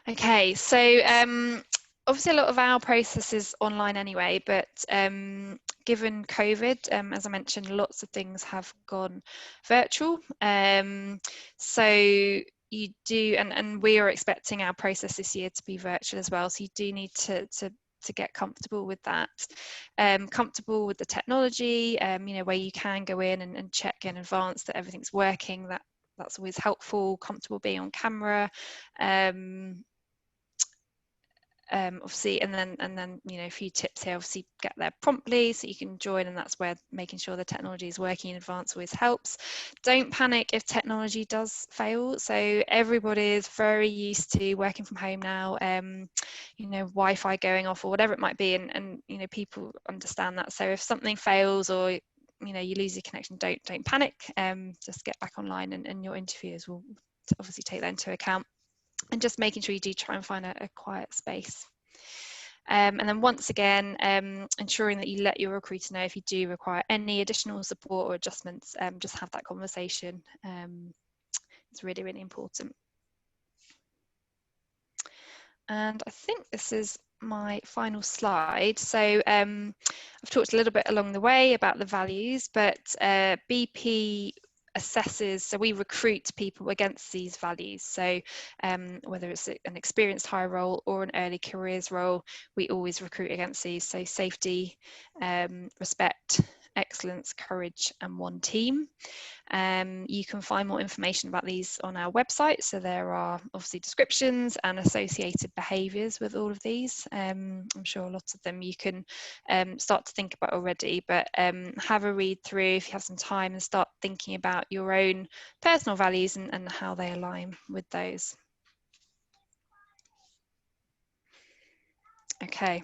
Okay, so obviously a lot of our process is online anyway, but given COVID, as I mentioned, lots of things have gone virtual. So you do, and we are expecting our process this year to be virtual as well. So you do need to get comfortable with that, comfortable with the technology, you know, where you can go in and check in advance that everything's working, that that's always helpful. Comfortable being on camera. Obviously, and then you know, a few tips here. Obviously, get there promptly so you can join, and that's where making sure the technology is working in advance always helps. Don't panic if technology does fail. So everybody is very used to working from home now. You know, Wi-Fi going off or whatever it might be, and you know, people understand that. So if something fails or you know, you lose your connection, don't panic. Just get back online, and your interviewers will obviously take that into account. And just making sure you do try and find a quiet space. And then once again, ensuring that you let your recruiter know if you do require any additional support or adjustments. Just have that conversation. It's really, really important. And I think this is my final slide. So I've talked a little bit along the way about the values, but BP assesses, so we recruit people against these values. So whether it's an experienced hire role or an early careers role, we always recruit against these. So safety, respect, excellence, courage, and one team. You can find more information about these on our website. So there are obviously descriptions and associated behaviours with all of these. I'm sure a lot of them you can start to think about already, but have a read through if you have some time and start thinking about your own personal values and how they align with those. Okay,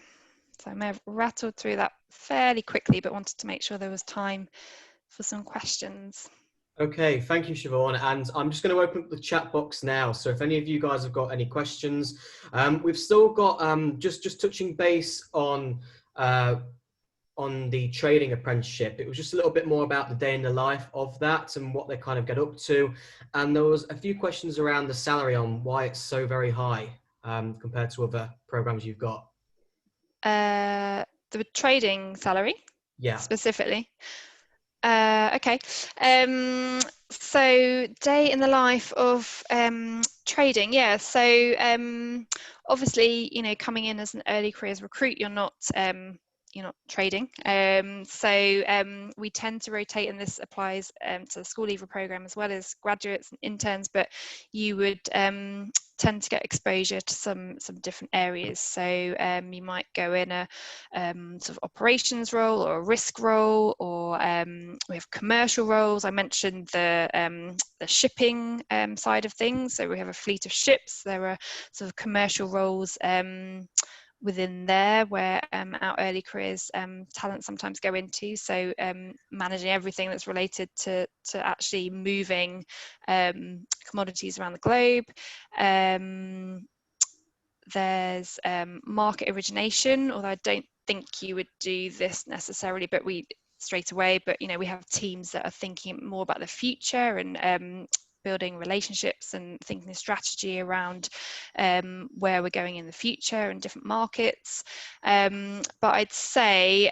so I may have rattled through that fairly quickly, but wanted to make sure there was time for some questions. Okay, thank you, Siobhan. And I'm just going to open up the chat box now. So if any of you guys have got any questions, we've still got just touching base on the trading apprenticeship. It was just a little bit more about the day in the life of that and what they kind of get up to. And there was a few questions around the salary on why it's so very high compared to other programs you've got. The trading salary, yeah, specifically. Okay, so day in the life of trading, yeah. So obviously, you know, coming in as an early careers recruit, you're not trading. We tend to rotate, and this applies to the school leaver program as well as graduates and interns, but you would tend to get exposure to some different areas. So you might go in a sort of operations role or a risk role, or we have commercial roles. I mentioned the shipping side of things. So we have a fleet of ships. There are sort of commercial roles within there where our early careers talent sometimes go into. So managing everything that's related to actually moving commodities around the globe. There's market origination, although I don't think you would do this necessarily, but we straight away, but you know, we have teams that are thinking more about the future and building relationships and thinking a strategy around where we're going in the future and different markets. But I'd say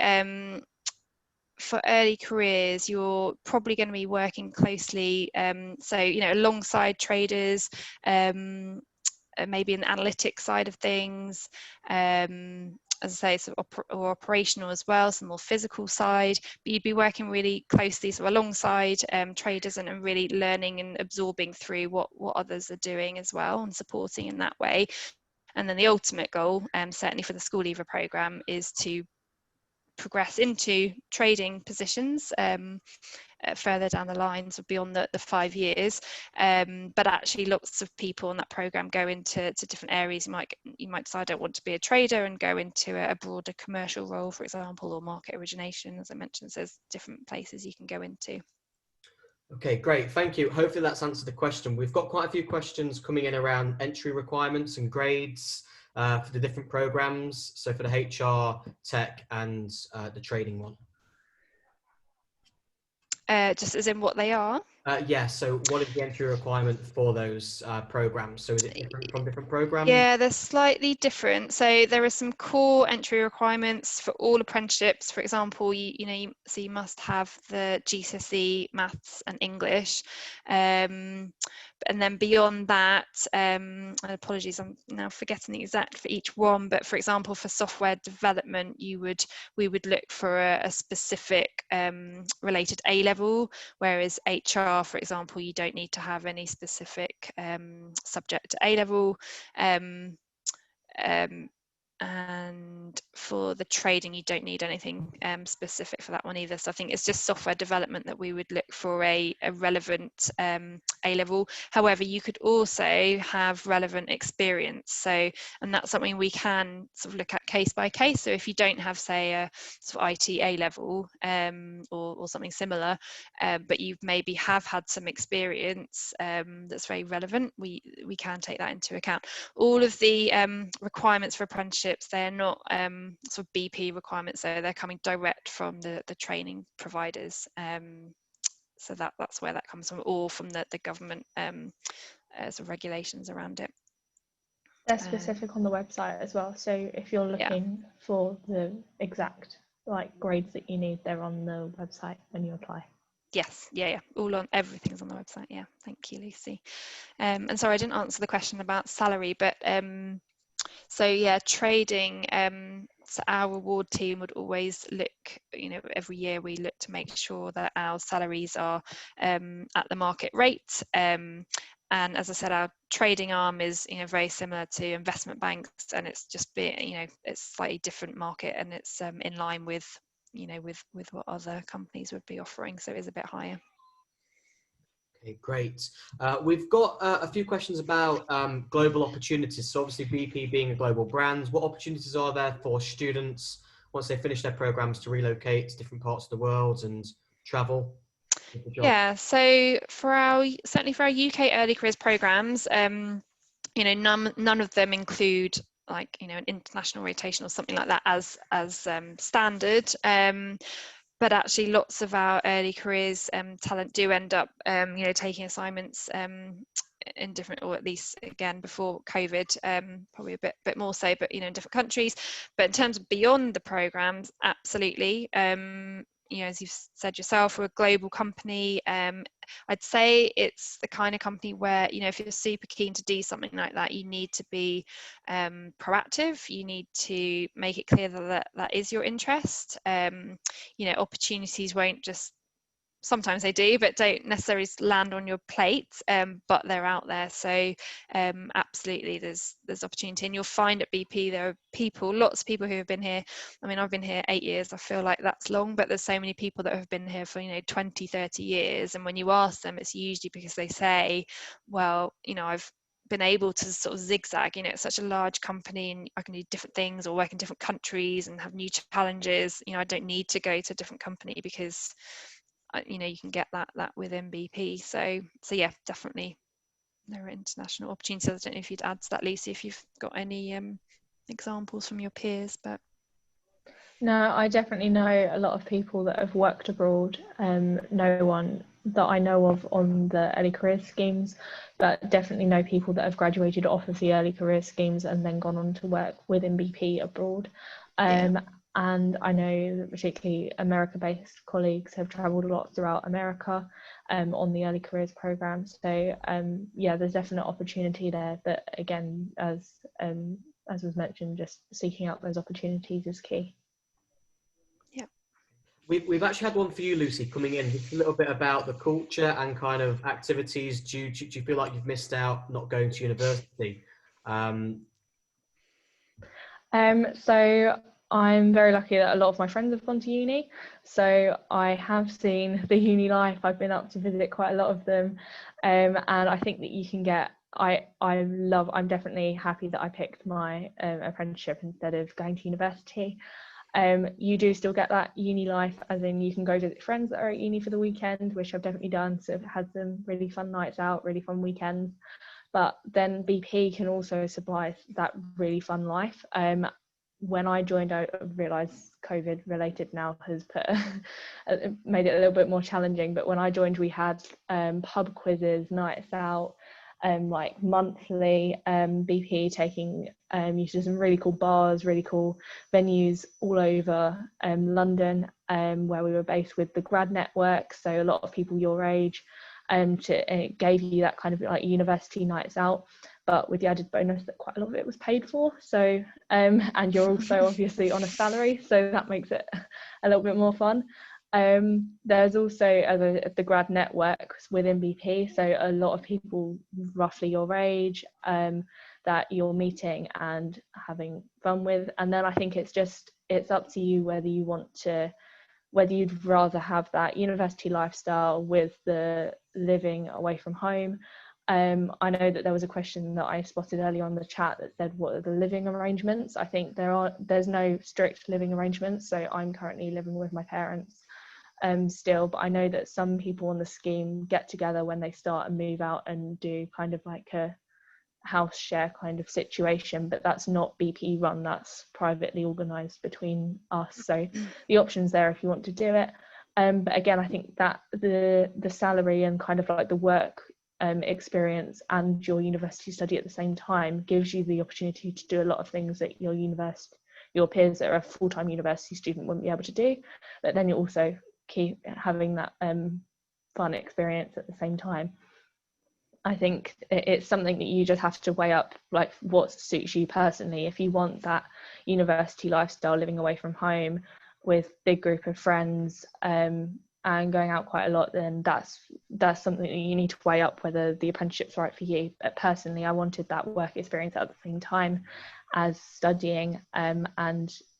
for early careers, you're probably going to be working closely, so you know, alongside traders, maybe in the analytics side of things, as I say, so or operational as well, some more physical side, but you'd be working really closely, so alongside traders and really learning and absorbing through what others are doing as well and supporting in that way. And then the ultimate goal, certainly for the school leaver program, is to progress into trading positions further down the line, so beyond the 5 years. But actually lots of people in that program go into different areas. You might decide I don't want to be a trader and go into a broader commercial role, for example, or market origination. As I mentioned, so there's different places you can go into. Okay, great, thank you. Hopefully that's answered the question. We've got quite a few questions coming in around entry requirements and grades for the different programs. So for the HR, tech, and the trading one. Just as in what they are? Yeah, so what is the entry requirement for those programs? So is it different from different programs? Yeah, they're slightly different. So there are some core entry requirements for all apprenticeships. For example, you must have the GCSE maths and English. And then beyond that, and apologies, I'm now forgetting the exact for each one, but for example, for software development, we would look for a specific related A level, whereas HR HR, for example, you don't need to have any specific subject A-level. And for the trading, you don't need anything specific for that one either. So I think it's just software development that we would look for a relevant A-level. However, you could also have relevant experience. So, and that's something we can sort of look at case by case. So if you don't have, say, a sort of IT A-level or something similar, but you maybe have had some experience that's very relevant, we can take that into account. All of the requirements for apprenticeships, they're not sort of BP requirements, so they're coming direct from the training providers. So that's where that comes from, or from the government sort of regulations around it. They're specific on the website as well. So if you're looking for the exact grades that you need, they're on the website when you apply. Yes, yeah, all on, everything's on the website. Yeah, thank you, Lucy. And sorry, I didn't answer the question about salary, but so yeah, trading, so our reward team would always look, every year we look to make sure that our salaries are at the market rate. And as I said, our trading arm is, very similar to investment banks, and it's just it's slightly different market, and it's in line with, with what other companies would be offering. So it is a bit higher. Okay, great. We've got a few questions about global opportunities. So obviously BP being a global brand, what opportunities are there for students once they finish their programs to relocate to different parts of the world and travel? Yeah, so certainly for our UK early careers programs, none of them include an international rotation or something like that as standard. But actually lots of our early careers talent do end up taking assignments in different, or at least again before COVID, probably a bit more so, but in different countries. But in terms of beyond the programs, absolutely. As you've said yourself, we're a global company. I'd say it's the kind of company where, if you're super keen to do something like that, you need to be proactive. You need to make it clear that is your interest. Opportunities won't just, sometimes they do, but don't necessarily land on your plate, but they're out there. So absolutely there's opportunity, and you'll find at BP there are lots of people who have been here. I mean, I've been here 8 years. I feel like that's long, but there's so many people that have been here for 20, 30 years, and when you ask them, it's usually because they say, well, I've been able to sort of zigzag, it's such a large company and I can do different things or work in different countries and have new challenges. I don't need to go to a different company because you can get that within BP. So yeah, definitely there are international opportunities. I don't know if you'd add to that, Lucy, if you've got any examples from your peers. But no, I definitely know a lot of people that have worked abroad. No one that I know of on the early career schemes, but definitely know people that have graduated off of the early career schemes and then gone on to work within BP abroad. And I know particularly America-based colleagues have travelled a lot throughout America on the early careers program. So yeah, there's definite opportunity there. But again, as was mentioned, just seeking out those opportunities is key. Yeah. We've actually had one for you, Lucy, coming in. Just a little bit about the culture and kind of activities. Do you feel like you've missed out not going to university? So I'm very lucky that a lot of my friends have gone to uni. So I have seen the uni life. I've been up to visit quite a lot of them. And I think that you can get, I'm definitely happy that I picked my apprenticeship instead of going to university. You do still get that uni life, as in you can go visit friends that are at uni for the weekend, which I've definitely done. So I've had some really fun nights out, really fun weekends. But then BP can also supply that really fun life. When I joined, I realised COVID related now has made it a little bit more challenging. But when I joined, we had pub quizzes, nights out, like monthly. BP taking you to some really cool bars, really cool venues all over London, where we were based with the grad network. So a lot of people your age. And it gave you that kind of like university nights out, but with the added bonus that quite a lot of it was paid for. So and you're also obviously on a salary, so that makes it a little bit more fun. There's also the grad networks within BP, so a lot of people roughly your age that you're meeting and having fun with. And then I think it's up to you whether you'd rather have that university lifestyle with the living away from home. I know that there was a question that I spotted earlier on the chat that said, what are the living arrangements? I think there's no strict living arrangements. So I'm currently living with my parents still, but I know that some people on the scheme get together when they start and move out and do kind of like a house share kind of situation, but that's not BP run, that's privately organised between us. So the option's there if you want to do it. But again, I think that the salary and kind of like the work experience and your university study at the same time gives you the opportunity to do a lot of things that your peers that are a full-time university student wouldn't be able to do, but then you also keep having that fun experience at the same time. I think it's something that you just have to weigh up, like what suits you personally. If you want that university lifestyle, living away from home with big group of friends and going out quite a lot, then that's something that you need to weigh up whether the apprenticeship's right for you. But personally, I wanted that work experience at the same time as studying, and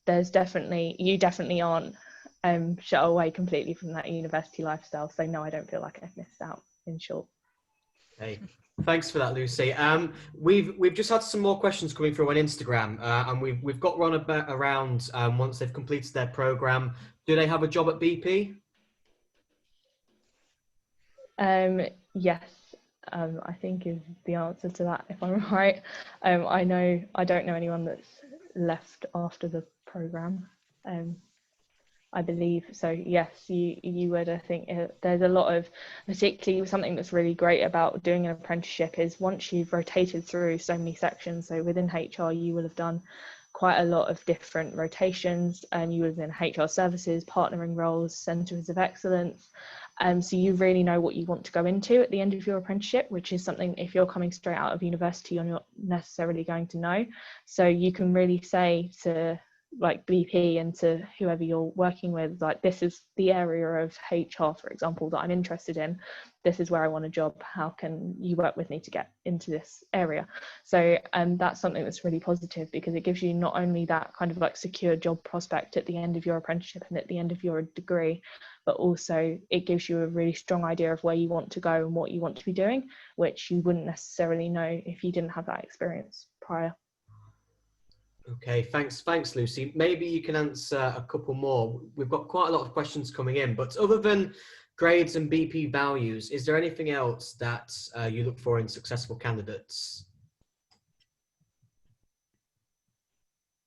you definitely aren't shut away completely from that university lifestyle. So no, I don't feel like I've missed out, in short. Okay, thanks for that, Lucy. We've just had some more questions coming through on Instagram, and we've got one around once they've completed their program, do they have a job at BP? Yes, I think is the answer to that, if I'm right. I don't know anyone that's left after the program. I believe so. Yes, you would. I think there's a lot of, particularly something that's really great about doing an apprenticeship is once you've rotated through so many sections. So within HR, you will have done quite a lot of different rotations, and you would have been HR services, partnering roles, centres of excellence. So you really know what you want to go into at the end of your apprenticeship, which is something if you're coming straight out of university, you're not necessarily going to know. So you can really say to like BP and to whoever you're working with, like, this is the area of HR, for example, that I'm interested in. This is where I want a job. How can you work with me to get into this area? So that's something that's really positive, because it gives you not only that kind of like secure job prospect at the end of your apprenticeship and at the end of your degree, but also it gives you a really strong idea of where you want to go and what you want to be doing, which you wouldn't necessarily know if you didn't have that experience prior. Okay, thanks, Lucy. Maybe you can answer a couple more. We've got quite a lot of questions coming in, but other than grades and BP values, is there anything else that you look for in successful candidates?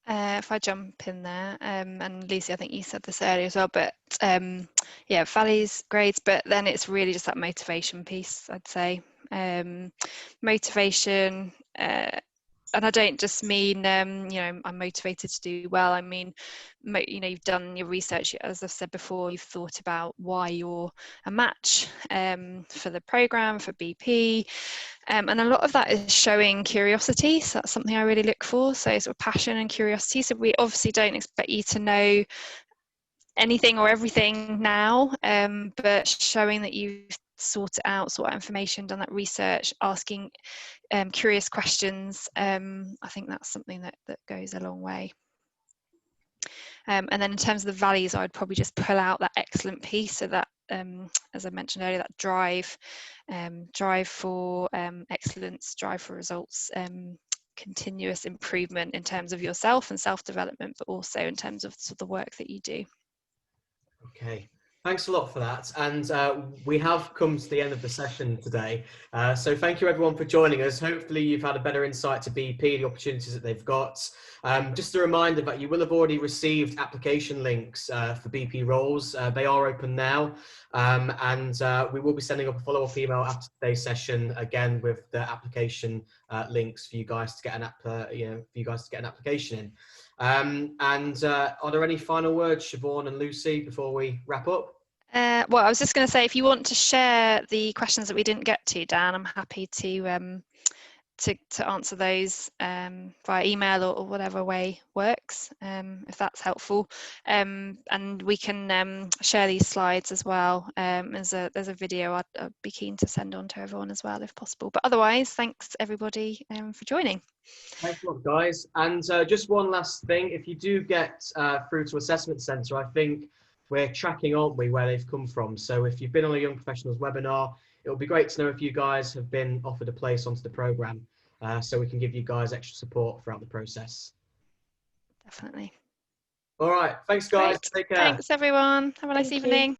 If I jump in there, and Lucy, I think you said this earlier as well, but yeah, values, grades, but then it's really just that motivation piece, I'd say. Motivation, and I don't just mean, you know, I'm motivated to do well. I mean, you know, you've done your research, as I've said before, you've thought about why you're a match for the programme, for BP. And a lot of that is showing curiosity. So that's something I really look for. So sort of passion and curiosity. So we obviously don't expect you to know anything or everything now, but showing that you've sought out information, done that research, asking curious questions. I think that's something that goes a long way. And then in terms of the values, I would probably just pull out that excellent piece. So that, as I mentioned earlier, that drive for excellence, drive for results, continuous improvement in terms of yourself and self-development, but also in terms of the work that you do. Okay, thanks a lot for that. And we have come to the end of the session today. So thank you everyone for joining us. Hopefully you've had a better insight to BP, the opportunities that they've got. Just a reminder that you will have already received application links for BP roles. They are open now. And we will be sending up a follow-up email after today's session, again with the application links for you guys to get an application in. Are there any final words, Siobhan and Lucy, before we wrap up? Well, I was just going to say, if you want to share the questions that we didn't get to, Dan, I'm happy to to answer those via email or whatever way works, if that's helpful. And we can share these slides as well. There's a video I'd be keen to send on to everyone as well if possible. But otherwise, thanks everybody for joining. Thanks a lot, guys. And just one last thing, if you do get through to Assessment Centre, I think we're tracking, aren't we, where they've come from. So if you've been on a Young Professionals webinar, it would be great to know if you guys have been offered a place onto the programme, so we can give you guys extra support throughout the process. Definitely. All right. Thanks, guys. Great. Take care. Thanks, everyone. Have a nice evening.